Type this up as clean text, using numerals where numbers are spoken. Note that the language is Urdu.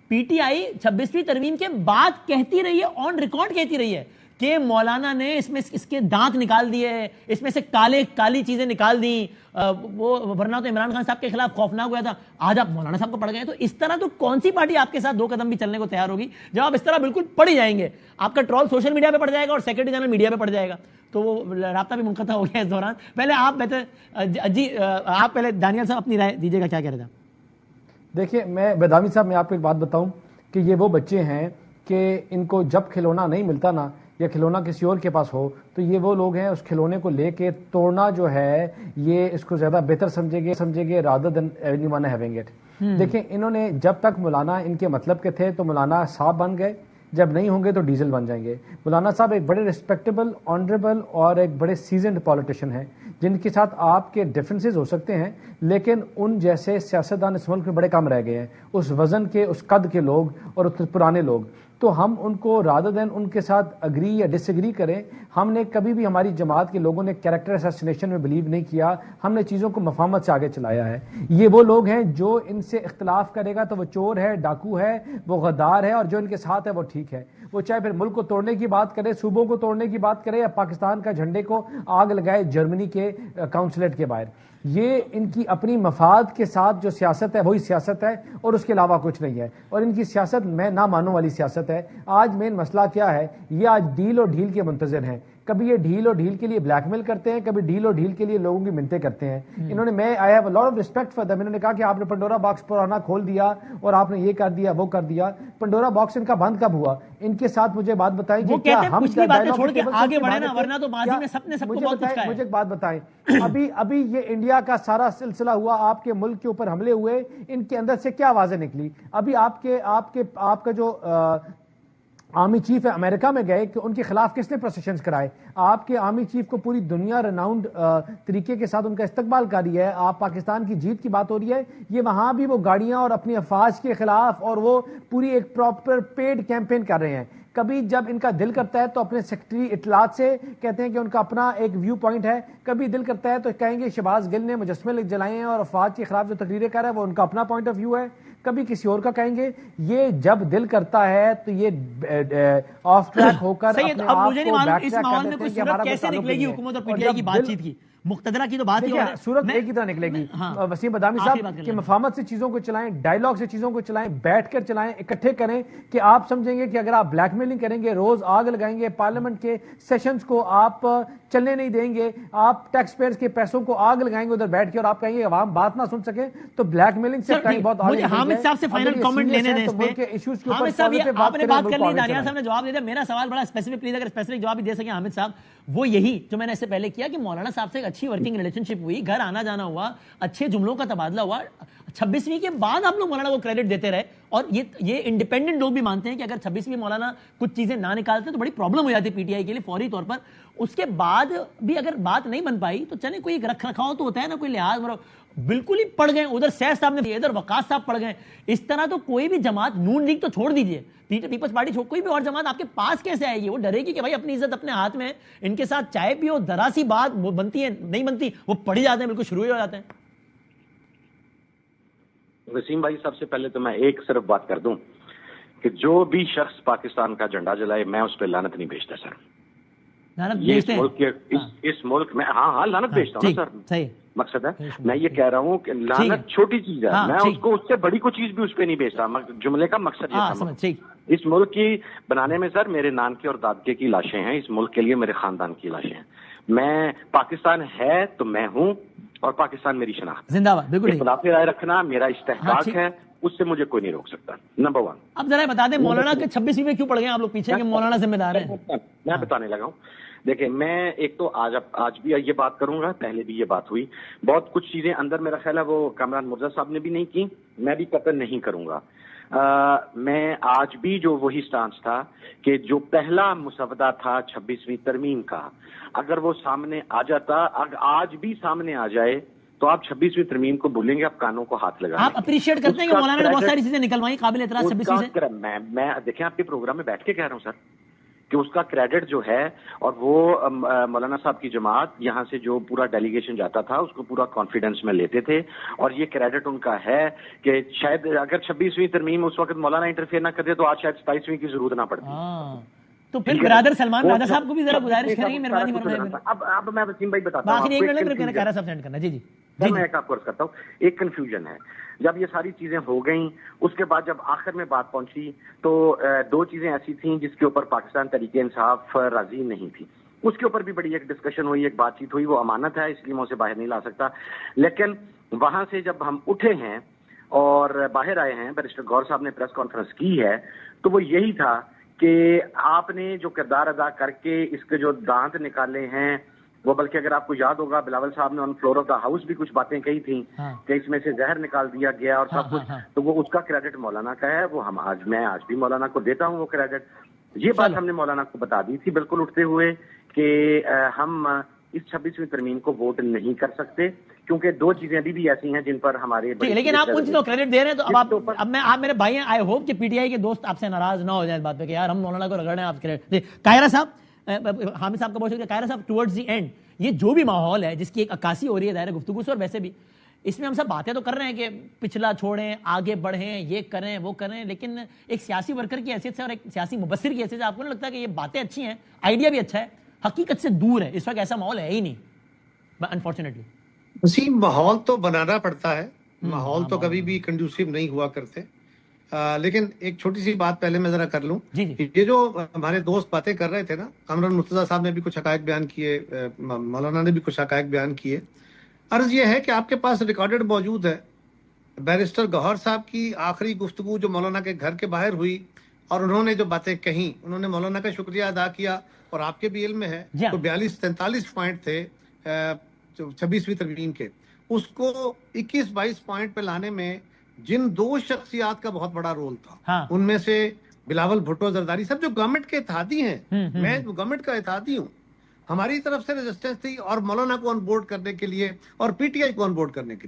پی ٹی آئی 26ویں ترمیم کے بعد کہتی رہی ہے, آن ریکارڈ کہتی رہی ہے کہ مولانا نے اس میں اس کے دانت نکال دیے, اس میں سے کالی چیزیں نکال دیں, وہ ورنہ تو عمران خان صاحب کے خلاف خوفناک ہوا تھا, آج آپ مولانا صاحب کو پڑھ گئے. تو اس طرح تو کون سی پارٹی آپ کے ساتھ 2 قدم بھی چلنے کو تیار ہوگی جب آپ اس طرح بالکل پڑ ہی جائیں گے؟ آپ کا ٹرول سوشل میڈیا پہ پڑ جائے گا اور سیکرٹری جنرل میڈیا پہ پڑ جائے گا, تو وہ رابطہ بھی منقطع ہو گیا اس دوران. پہلے آپ پہلے دانیال صاحب اپنی رائے دیجیے گا, کیا کہہ رہے تھے؟ دیکھیے میں بدامی صاحب, میں آپ کو ایک بات بتاؤں کہ یہ وہ بچے ہیں کہ ان کو جب کھلونا نہیں ملتا نا, یا کھلونا کسی اور کے پاس ہو, تو یہ وہ لوگ ہیں اس کھلونے کو لے کے توڑنا جو ہے یہ اس کو زیادہ بہتر سمجھے گے rather than anyone having it. دیکھیں انہوں نے جب تک مولانا ان کے مطلب کے تھے تو مولانا صاحب بن گئے, جب نہیں ہوں گے تو ڈیزل بن جائیں گے. مولانا صاحب ایک بڑے ریسپیکٹیبل, آنریبل اور ایک بڑے سیزنڈ پولیٹیشین ہیں جن کے ساتھ آپ کے ڈفرینسز ہو سکتے ہیں, لیکن ان جیسے سیاستدان اس ملک میں بڑے کم رہ گئے ہیں, اس وزن کے, اس قد کے لوگ اور اس پرانے لوگ. تو ہم ان کو رادر دین ان کے ساتھ اگری یا ڈس ایگری کریں, ہم نے کبھی بھی, ہماری جماعت کے لوگوں نے کیریکٹر اسیسینیشن میں بلیو نہیں کیا, ہم نے چیزوں کو مفاہمت سے آگے چلایا ہے. یہ وہ لوگ ہیں جو ان سے اختلاف کرے گا تو وہ چور ہے, ڈاکو ہے, وہ غدار ہے, اور جو ان کے ساتھ ہے وہ ٹھیک ہے. وہ چاہے پھر ملک کو توڑنے کی بات کرے, صوبوں کو توڑنے کی بات کرے, یا پاکستان کا جھنڈے کو آگ لگائے جرمنی کے کونسلیٹ کے باہر. یہ ان کی اپنی مفاد کے ساتھ جو سیاست ہے وہی سیاست ہے, اور اس کے علاوہ کچھ نہیں ہے. اور ان کی سیاست میں نہ مانوں والی سیاست ہے. آج مین مسئلہ کیا ہے, یہ آج ڈیل اور ڈھیل کے منتظر ہیں. کبھی یہ ڈھیل اور ڈھیل کے لیے بلیک میل کرتے ہیں, کبھی ڈھیل اور ڈھیل کے لیے لوگوں کی منتیں کرتے ہیں. انہوں نے, میں I have a lot of respect for them, انہوں نے کہا کہ آپ نے پنڈورا باکس پرانا کھول دیا اور آپ نے یہ کر دیا وہ کر دیا. پنڈورا باکس ان کا بند کب ہوا؟ ان کے ساتھ مجھے بات بتائیں کہ کیا ہم آگے بڑھے نا, ورنہ تو ماضی میں سب نے سب کو بہت کچھ کہا ہے. مجھے ایک بات بتائیں, ابھی یہ انڈیا کا سارا سلسلہ ہوا, آپ کے ملک کے اوپر حملے ہوئے, ان کے اندر سے کیا آوازیں نکلی؟ ابھی آپ کا جو آرمی چیف ہے امریکہ میں گئے کہ ان کے خلاف کس نے پروسیشنز کرائے؟ آپ کے آرمی چیف کو پوری دنیا رناؤنڈ طریقے کے ساتھ ان کا استقبال کر رہی ہے. آپ پاکستان کی جیت کی بات ہو رہی ہے, یہ وہاں بھی وہ گاڑیاں اور اپنی افواج کے خلاف, اور وہ پوری ایک پراپر پیڈ کیمپین کر رہے ہیں. کبھی جب ان کا دل کرتا ہے تو اپنے سیکرٹری اطلاعات سے کہتے ہیں کہ ان کا اپنا ایک ویو پوائنٹ ہے, کبھی دل کرتا ہے تو کہیں گے شہباز گل نے مجسمے جلائے ہیں اور افواج کے خلاف جو تقریریں کر رہا ہے وہ ان کا اپنا پوائنٹ آف ویو ہے, کبھی کسی اور کا کہیں گے. یہ جب دل کرتا ہے تو یہ آف ٹریک ہو کر سید, اب مجھے نہیں معلوم اس ماحول میں کوئی صورت کیسے نکلے گی حکومت اور پی ٹی آئی کی بات چیت کی, مقتدرہ کی تو بات ہی ہے, صورت ایک ہی طرح نکلے گی. وسیم بدامی صاحب کہ مفاہمت سے چیزوں کو چلائیں, ڈائیلاگ سے چیزوں کو چلائیں, بیٹھ کر چلائیں, اکٹھے کریں, کہ آپ سمجھیں گے کہ اگر آپ بلیک میلنگ کریں گے, روز آگ لگائیں گے, پارلیمنٹ کے سیشنز کو آپ چلنے نہیں دیں گے, آپ ٹیکس پیئرز کے پیسوں کو آگ لگائیں گے ادھر بیٹھ کے, اور آپ کہیں گے عوام بات نہ سن سکیں, تو بلیک میلنگ سے ٹائم بہت آگے. حامد صاحب سے فائنل کامنٹ لینے دیں اس پہ. حامد صاحب آپ نے بات کر لی, دانیال صاحب نے جواب دے دیا. میرا سوال بڑا اسپیسیفک, پلیز اگر اسپیسیفک جواب بھی دے سکیں حامد صاحب, وہ یہی جو میں نے اس سے پہلے کیا کہ مولانا صاحب سے ایک اچھی ورکنگ ریلیشن شپ ہوئی, گھر آنا جانا ہوا, اچھے جملوں کا تبادلہ ہوا, 26ویں کے بعد آپ لوگ مولانا کو کریڈٹ دیتے رہے. اور یہ انڈیپینڈنٹ لوگ بھی مانتے ہیں کہ اگر 26ویں مولانا کچھ چیزیں نہ نکالتے تو بڑی پرابلم ہو جاتی پی ٹی آئی کے لیے فوری طور پر. اس کے بعد بھی اگر بات نہیں بن پائی تو چلیں کوئی رکھ رکھاؤ تو ہوتا ہے نا, کوئی لحاظ. بالکل ہی پڑ گئے, ادھر سیف صاحب نے, ادھر وقاص صاحب پڑ گئے. اس طرح تو کوئی بھی جماعت, نون لیگ تو چھوڑ دیجئے, پیپلز پارٹی چھوڑ, کوئی بھی اور جماعت آپ کے پاس کیسے آئے گی؟ وہ ڈرے گی کہ بھائی اپنی عزت اپنے ہاتھ میں, ان کے ساتھ چائے پیو, ذرا سی بات وہ بنتی ہے نہیں بنتی, وہ پڑ ہی جاتے ہیں, بالکل شروع ہی ہو جاتے ہیں. وسیم بھائی, سب سے پہلے تو میں ایک صرف بات کر دوں کہ جو بھی شخص پاکستان کا جھنڈا جلائے میں اس پہ لعنت نہیں بھیجتا سر. اس ملک میں ہاں لعنت بھیجتا ہوں سر. مقصد ہے میں یہ کہہ رہا ہوں کہ لعنت چھوٹی چیز ہے, میں اس کو اس سے بڑی کوئی چیز بھی اس پہ نہیں بھیجتا. جملے کا مقصد یہ تھا, اس ملک کی بنانے میں سر میرے نانکے اور دادکے کی لاشیں ہیں, اس ملک کے لیے میرے خاندان کی لاشیں ہیں. میں پاکستان ہے تو میں ہوں, اور پاکستان میری شناخت. زندہ باد. بالکل اختلاف رائے رکھنا میرا استحقاق ہے, اس سے مجھے کوئی نہیں روک سکتا. نمبر 1. اب ذرا بتا دیں مولانا کے 26ویں میں کیوں پڑ گئے آپ لوگ پیچھے, کہ مولانا ذمہ دار ہیں؟ میں بتانے لگا ہوں. دیکھیں, میں ایک تو آج بھی یہ بات کروں گا, پہلے بھی یہ بات ہوئی, بہت کچھ چیزیں اندر میرا خیال ہے وہ کامران مرزا صاحب نے بھی نہیں کی, میں بھی قطعاً نہیں کروں گا. میں آج بھی جو وہی سٹانس تھا کہ جو پہلا مسودہ تھا 26ویں ترمیم کا, اگر وہ سامنے آ جاتا, اگر آج بھی سامنے آ جائے تو آپ 26ویں ترمیم کو بھولیں گے, آپ کانوں کو ہاتھ لگائیں گے. آپ اپریشیٹ کرتے ہیں کہ مولانا نے بہت ساری چیزیں نکلوائی قابل اعتراض 26 سے. میں دیکھیں آپ کے پروگرام میں بیٹھ کے کہہ رہا ہوں سر, کہ اس کا کریڈٹ جو ہے اور وہ مولانا صاحب کی جماعت یہاں سے جو پورا ڈیلیگیشن جاتا تھا اس کو پورا کانفیڈنس میں لیتے تھے، اور یہ کریڈٹ ان کا ہے کہ شاید اگر 26ویں ترمیم اس وقت مولانا انٹرفیئر نہ کرتے تو آج شاید 27ویں کی ضرورت نہ پڑتی۔ تو پھر برادر سلمان راجہ صاحب کو بھی ذرا گزارش کریں گے مہربانی فرمائیں۔ اب میں وسیم بھائی بتاتا ہوں، آخری ایک منٹ میں کہہ رہا صاحب سینڈ کرنا۔ جی میں ایک آپ کو عرض کرتا ہوں، ایک کنفیوژن ہے جب یہ ساری چیزیں ہو گئیں، اس کے بعد جب آخر میں بات پہنچی تو دو چیزیں ایسی تھیں جس کے اوپر پاکستان تحریک انصاف راضی نہیں تھی، اس کے اوپر بھی بڑی ایک ڈسکشن ہوئی، ایک بات چیت ہوئی، وہ امانت ہے اس لیے میں اسے باہر نہیں لا سکتا، لیکن وہاں سے جب ہم اٹھے ہیں اور باہر آئے ہیں، بیرسٹر گور صاحب نے پریس کانفرنس کی ہے تو وہ یہی تھا کہ آپ نے جو کردار ادا کر کے اس کے جو دانت نکالے ہیں وہ، بلکہ اگر آپ کو یاد ہوگا بلاول صاحب نے on floor of the house بھی کچھ باتیں کہی تھیں کہ اس میں سے زہر نکال دیا گیا اور سب کچھ، تو وہ اس کا کریڈٹ مولانا کا ہے، وہ میں آج بھی مولانا کو دیتا ہوں وہ کریڈٹ۔ یہ بات ہم نے مولانا کو بتا دی تھی بالکل اٹھتے ہوئے کہ ہم اس 26ویں ترمیم کو ووٹ نہیں کر سکتے، کیونکہ دو چیزیں ابھی بھی ایسی ہیں جن پر ہمارے، لیکن آپ ان چیزوں کو کریڈٹ دے رہے ہیں تو اب میں آپ میرے بھائی ہیں، آئی ہوپ کہ پی ٹی آئی کے دوست آپ سے ناراض نہ ہو جائیں اس بات پہ کہ یار ہم مولانا کو رگڑ رہے ہیں، آپ کریڈٹ۔ قاہرہ صاحب، حامد صاحب کا بہت شکریہ۔ قاہرہ صاحب ٹورڈز دی اینڈ یہ جو بھی ماحول ہے جس کی ایک عکاسی ہو رہی ہے دائرہ گفتگو سے، اور ویسے بھی اس میں ہم سب باتیں تو کر رہے ہیں کہ پچھلا چھوڑیں، آگے بڑھیں، یہ کریں وہ کریں، لیکن ایک سیاسی ورکر کی حیثیت سے اور ایک سیاسی مبصر کی حیثیت سے آپ کو نہیں لگتا کہ یہ باتیں اچھی ہیں، آئیڈیا بھی اچھا ہے، حقیقت سے دور ہے؟ اس وقت ایسا ماحول ہے ہی نہیں انفارچونیٹلی۔ وسیم، ماحول تو بنانا پڑتا ہے، ماحول تو کبھی بھی کنڈیوسیو نہیں ہوا کرتے، لیکن ایک چھوٹی سی بات پہلے میں ذرا کر لوں۔ یہ جو ہمارے دوست باتیں کر رہے تھے نا، کامران مرتضیٰ صاحب نے بھی کچھ حقائق بیان کیے، مولانا نے بھی کچھ حقائق بیان کیے۔ عرض یہ ہے کہ آپ کے پاس ریکارڈڈ موجود ہے بیرسٹر گوہر صاحب کی آخری گفتگو جو مولانا کے گھر کے باہر ہوئی، اور انہوں نے جو باتیں کہیں، انہوں نے مولانا کا شکریہ ادا کیا، اور آپ کے بھی علم میں ہے تو 42-43 پوائنٹ تھے 26ویں ترمیم کے، اس کو 21-22 پوائنٹ پہ لانے میں جن دو شخصیات کا بہت بڑا رول تھا، ان میں سے بلاول بھٹو زرداری صاحب جو گورنمنٹ کے اتحادی ہیں، میں گورنمنٹ کا اتحادی ہوں، ہماری طرف سے ریزسٹنس تھی اور مولانا کو آن بورڈ کرنے کے لیے اور پی ٹی آئی کو آن بورڈ کرنے کے لیے۔